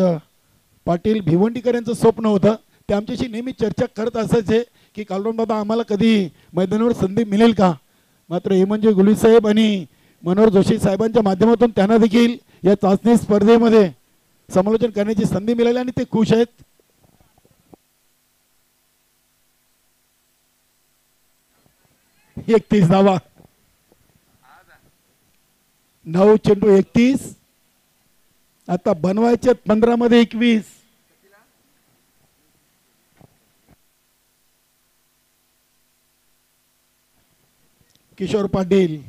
पाटील भिवंडीकर यांचं स्वप्न होतं, ते आमच्याशी नेहमी चर्चा करत असायचे की कालराम दादा आम्हाला कधी मैदानावर संधी मिळेल का. मात्र हे म्हणजे गुली साहेब आणि मनोहर जोशी साहेबांच्या माध्यमातून त्यांना देखील या चाचणी स्पर्धेमध्ये समालोचन करण्याची संधी मिळाली आणि ते खुश आहेत. एकतीस धावा, 9 चेंडू 31. आता बनवायचे 15 मध्ये 21. किशोर पाटील,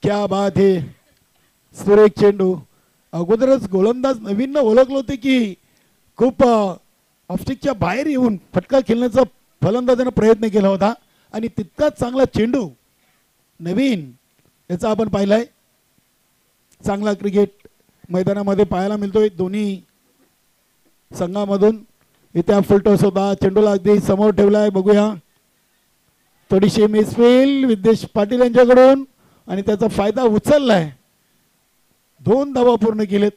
क्या बात है, सुरेख चेंडू. अगोदरच गोलंदाज नवीन ओळखलं होते की खूप ऑफस्टिकच्या बाहेर येऊन फटका खेळण्याचा फलंदाजाने प्रयत्न केला होता आणि तितकाच चांगला चेंडू नवीन याचा आपण पाहिलाय. चांगला क्रिकेट मैदानामध्ये पाहायला मिळतोय दोन्ही संघामधून. इथे फुलटॉस होता, चेंडूला अगदी समोर ठेवलाय, बघूया. थोडीशी मिसफील्ड विद्येश पाटील यांच्याकडून आणि त्याचा फायदा उचललाय. 2 धावा पूर्ण केलेत.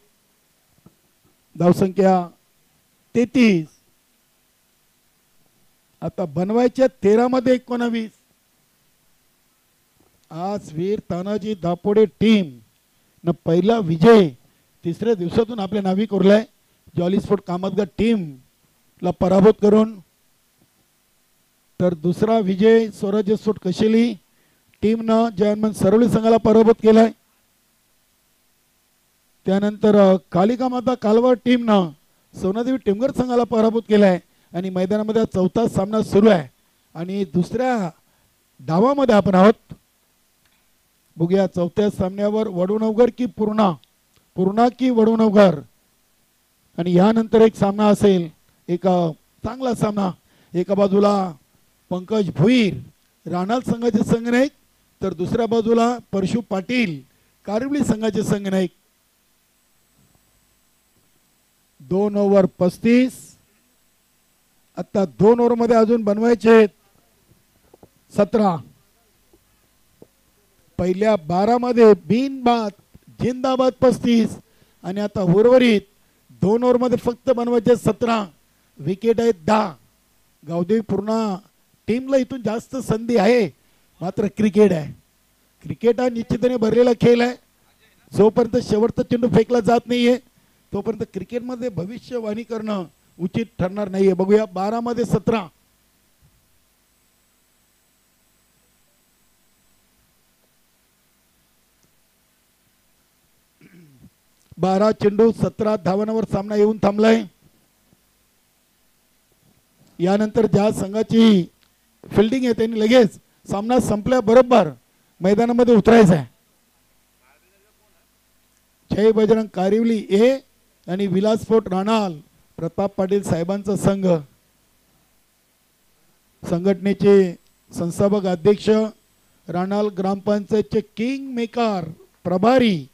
धावसंख्या 33. आता बनवायच्या 13 मध्ये 19. आज वीर तानाजी दापोडे टीम न पहिला विजय तिसऱ्या दिवसातून आपल्या नावी कोरलाय. जॉली स्पोर्ट कामतगार टीम ला पराभूत करून. तर दुसरा विजय स्वराज्य स्पोर्ट कशेली टीमनं जयनमन सरवली संघाला पराभूत केलाय. त्यानंतर कालिका माता कालवार टीमनं सोनादेवी टेमगर संघाला पराभूत केलाय आणि मैदानामध्ये चौथा सामना सुरू आहे आणि दुसऱ्या डावामध्ये आपण आहोत. बघूया चौथ्या सामन्यावर वडूनवगर की पूर्णा की वडूनवगर. आणि यानंतर एक सामना असेल, एक चांगला सामना. एका बाजूला पंकज भुईर राणाल संघाचे संघनायक, तर दुसऱ्या बाजूला परशु पाटील कारिवली संघाचे संघनायक. 2 ओव्हर 35. आता 2 ओव्हर मध्ये अजून बनवायचे 17. पहिल्या 12 मध्ये बिनबाद जिंदाबाद 35 आणि आता उर्वरित 2 ओव्हर मध्ये फक्त बनवायचे 17. विकेट आहेत 10. गावदेवी पूर्ण टीमला इथून जास्त संधी आहे, मात्र क्रिकेट आहे. क्रिकेट हा निश्चितपणे भरलेला खेळ आहे. जोपर्यंत शेवटचा चेंडू फेकला जात नाहीये तोपर्यंत क्रिकेटमध्ये भविष्यवाणी करणं उचित ठरणार नाहीये. बघूया 12 मध्ये 17. बारा चेंडू 17 धावांवर सामना येऊन थांबलाय. यानंतर ज्या संघाची फिल्डिंग आहे त्यांनी लगेच सामना संपल्याबरोबर मैदानामध्ये उतरायचं आहे. जय बजरंग कारिवली ए आणि विलास फोर्ट राणाल प्रताप पाटील साहेबांचा संघ. संघटनेचे संस्थापक अध्यक्ष, राणाल ग्रामपंचायतचे किंग मेकर प्रभारी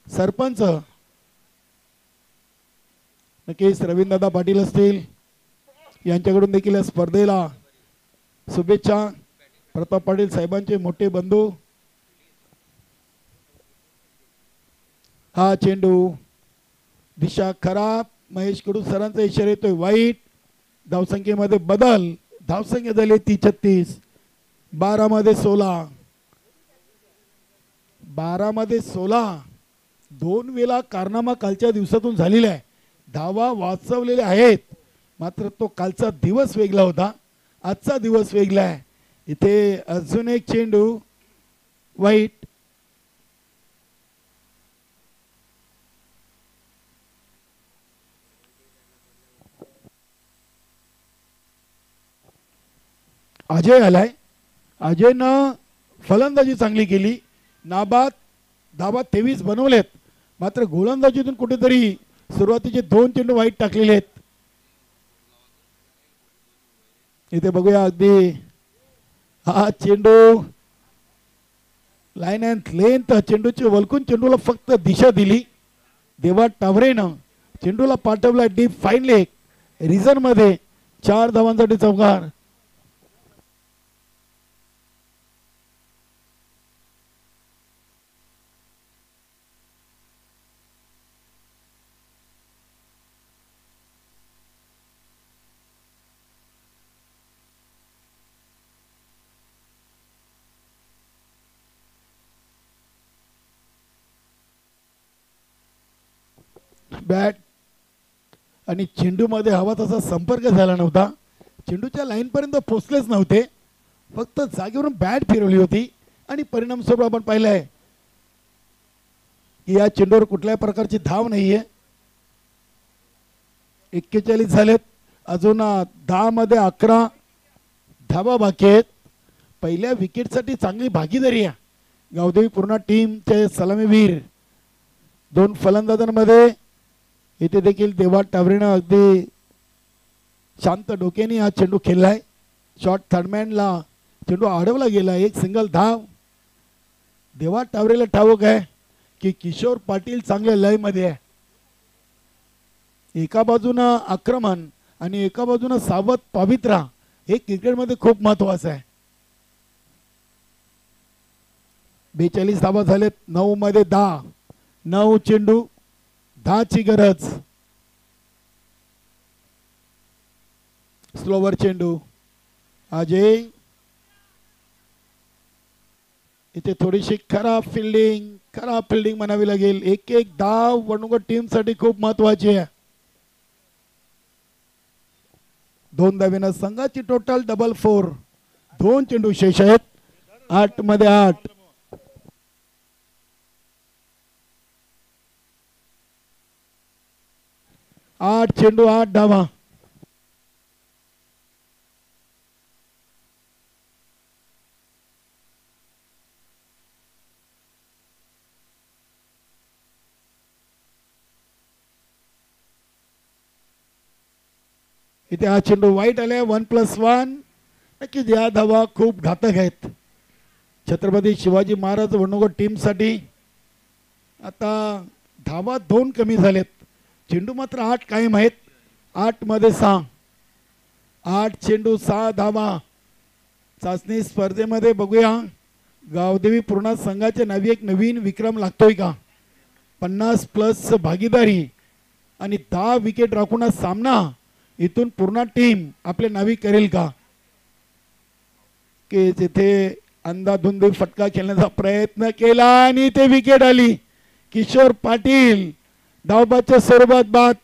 सरपंच नक्कीच रवींद्रदादा पाटील असतील, यांच्याकडून देखील या स्पर्धेला शुभेच्छा. प्रताप पाटील साहेबांचे मोठे बंधू. हा चेंडू दिशा खराब, महेश कडू सरांचा इशारा येतोय वाईट. धावसंख्येमध्ये बदल, धावसंख्या झाली ती 36. 12 मध्ये 16. 12 मध्ये 16. 2 वेळा कारनामा कालच्या दिवसातून झालेला आहे. धावा वाचवलेल्या आहेत, मात्र तो कालचा दिवस वेगळा होता, आजचा दिवस वेगळा आहे. इथे अजून एक चेंडू वाईट. अजय आलाय. अजयनं फलंदाजी चांगली केली. नाबाद धावा 23 बनवलेत, मात्र गोलंदाजीतून कुठेतरी सुरुवातीचे 2 चेंडू वाईट टाकलेले आहेत. इथे बघूया अगदी हा चेंडू लाईन अँड लेंथ चेंडूची वलकून चेंडूला फक्त दिशा दिली. देवा टावरेनं चेंडूला पाठवला डीप फाईन लेग रिझन मध्ये 4 धावांसाठी चौकार. बॅट आणि चेंडूमध्ये हवा तसा संपर्क झाला नव्हता. चेंडूच्या लाईनपर्यंत पोचलेच नव्हते. फक्त जागेवरून बॅट फिरवली होती आणि परिणाम स्वरूप आपण पाहिलंय की या चेंडूवर कुठल्याही प्रकारची धाव नाहीये. 41 झालेत. अजून 10 मध्ये 11 धावा बाकी आहेत. पहिल्या विकेटसाठी चांगली भागीदारी आहे. गावदेवी पूर्ण टीमचे सलामीवीर 2 फलंदाजांमध्ये इथे देखील देवा टावरेनं अगदी शांत डोक्याने हा चेंडू खेळलाय. शॉर्ट थर्डमॅनला चेंडू अडवला गेला. एक सिंगल धाव. देवा टावरेला ठाऊक आहे की किशोर पाटील चांगल्या लयमध्ये आहे. एका बाजूनं आक्रमण आणि एका बाजूनं सावध पवित्रा हे क्रिकेटमध्ये खूप महत्वाचं आहे. 42 धावा झालेत. 9 मध्ये 10. 9 चेंडू 10 ची गरज. स्लोवर चेंडू. अजय इथे थोडीशी खराब फिल्डिंग म्हणावी लागेल. एक धाव वणुगड टीम साठी खूप महत्वाची आहे. 2 धावेनं संघाची टोटल 4. 2 चेंडू शेष आहेत. 8 मध्ये 8. 8 चेंडू 8 धावा. इथे हा चेंडू वाईट आलाय. 1+1. नक्कीच या धावा खूप घातक आहेत. छत्रपती शिवाजी महाराज वणुगड टीम साठी आता धावा 2 कमी झालेत. चेंडू मात्र 8 कायम आहेत. 8 मध्ये 6. 8 चेंडू 6 धावा. चाचणी स्पर्धेमध्ये बघूया गावदेवी पूर्ण संघाच्या नावी एक नवीन विक्रम लागतोय का. 50+ भागीदारी आणि 10 विकेट राखून हा सामना इथून पूर्ण टीम आपल्या नावी करेल का. की जिथे अंधाधुंदी फटका खेळण्याचा प्रयत्न केला आणि ते विकेट आली. किशोर पाटील धावबाच्या स्वरूपात बाद.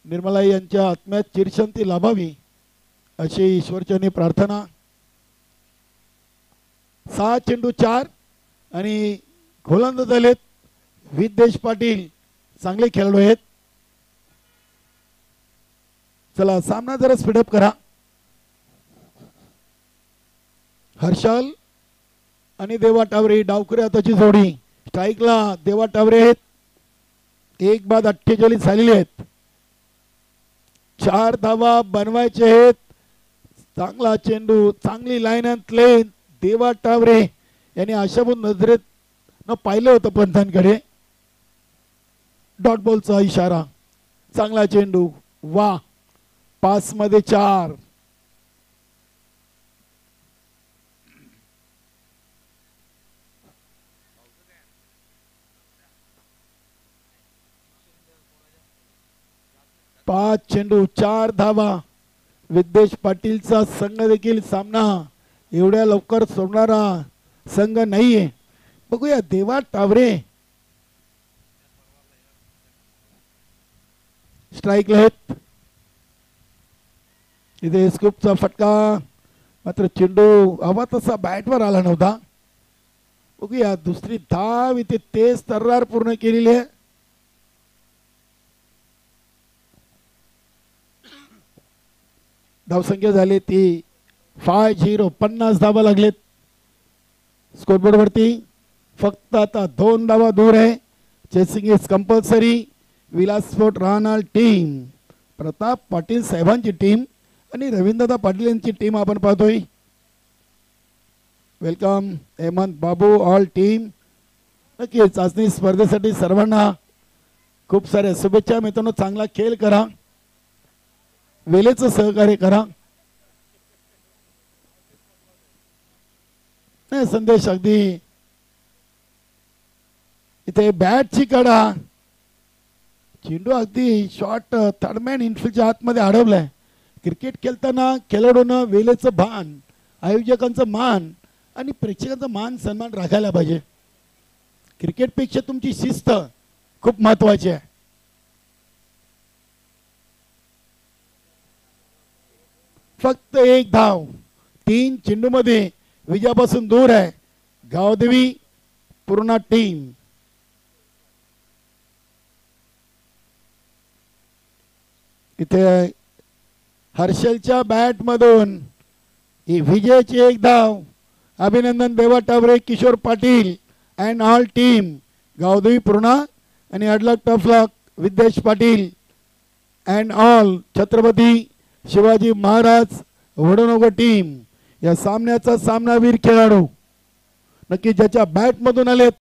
निर्मला यांच्या आत्म्यात चिरशांती लाभावी अशी ईश्वरचरणी प्रार्थना. 6 चेंडू 4 आणि गोलंदाज झालेत विद्येश पाटील. चांगले खेळाडू आहेत. चला सामना जरा स्पीडअप करा. हर्षल आणि देवा टावरे डावकरी आताची जोडी. स्ट्राईकला देवा टावरे आहेत. 1 बाद 48 झालेली आहेत. 4 धावा बनवायचे आहेत. चांगला चेंडू, चांगली लाईन अँड लेन. देवा टावरे यांनी आशाभूत नजरेत न पाहिलं होतं पंतांकडे. डॉट बॉलचा इशारा. चांगला चेंडू. वा, 5 मध्ये 4. पाच चेंडू 4 धावा. विद्येश पाटीलचा संघ देखील सामना एवढ्या लवकर सोडणारा संघ नाहीये. बघूया देवा टावरे स्ट्राईकला आहेत. इथे स्कूपचा फटका, मात्र चेंडू हवा तसा बॅटवर आला नव्हता. बघूया दुसरी धाव इथे तेज तर्रार पूर्ण केलेली आहे. धावसंख्या झाली ती 5-0. 50 धावा लागलेत स्कोरबोर्ड वरती. फक्त आता 2 धावा दूर आहे. Chasing is compulsory. Vilas sport राहणार टीम, प्रताप पाटील साहेबांची टीम आणि रवींद्रदा पाटील यांची टीम आपण पाहतोय. वेलकम हेमंत बाबू ऑल टीम. नक्की चाचणी स्पर्धेसाठी सर्वांना खूप साऱ्या शुभेच्छा मित्रांनो. चांगला खेळ करा, वेळेचं सहकार्य करा. नाही संदेश अगदी इथे बॅटची कडा, चेंडू अगदी शॉर्ट थर्डमॅन इनफिल्डच्या आतमध्ये अडवलाय. क्रिकेट खेळताना खेळाडूंना वेळेचं भान, आयोजकांचं मान आणि प्रेक्षकांचा मान सन्मान राखायला पाहिजे. क्रिकेटपेक्षा तुमची शिस्त खूप महत्वाची आहे. फक्त 1 धाव. 3 चेंडू मध्ये विजयापासून दूर आहे गावदेवी पूर्ण टीम. इथे हर्षलच्या बॅट मधून ही विजयाची 1 धाव. अभिनंदन Deva Taware, Kishor Patil and all team. Gavdevi Purna आणि Adlak Taflak Vidyesh Patil and all Chhatrapati Shivaji Maharaj Vadonagar team. या सामन्याचा सामनावीर खेळाडू नक्की ज्याच्या बॅट मधून आलेत